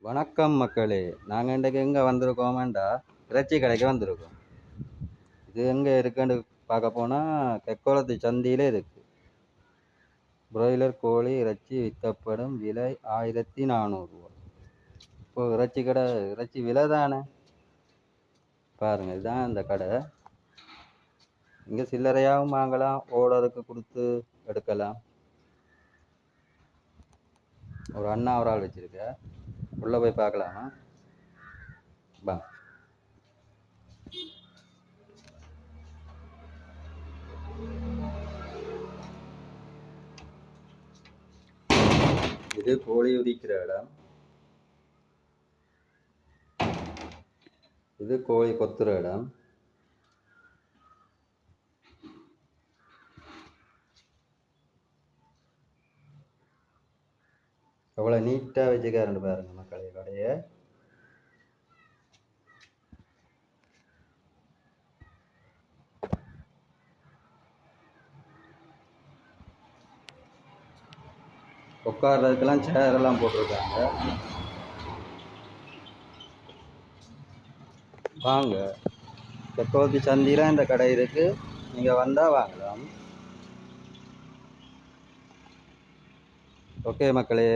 வணக்கம் மக்களே. நாங்கள் இன்றைக்கு எங்கே வந்திருக்கோமாண்டா, இறைச்சி கடைக்கு வந்திருக்கோம். இது எங்கே இருக்குன்னு பார்க்க போனால் தெக்கோலத்து சந்தியில் இருக்குது. பிராய்லர் கோழி இறைச்சி விற்கப்படும் விலை 1400 ரூபா. இப்போது இறைச்சி கடை இறைச்சி விலை தானே பாருங்கள். இதுதான் இந்த கடை. இங்கே சில்லறையாகவும் வாங்கலாம், ஓர்டருக்கு கொடுத்து எடுக்கலாம். ஒரு அண்ணா ஒரு ஆள் வச்சுருக்க, உள்ளே போய் பார்க்கலாமா? பா, இது கோழி உரிக்கிற இடம், இது கோழி கொத்துற இடம். எவ்வளோ நீட்டாக வச்சுக்காருன்னு பாருங்க மக்களே கடையை. உட்கார்றதுக்கெல்லாம் சேரெல்லாம் போட்டிருக்காங்க. வாங்க, தெக்கோலத்து சந்தியில் இந்த கடை இருக்குது, நீங்கள் வந்தால் வாங்கலாம். ஓகே மக்களே.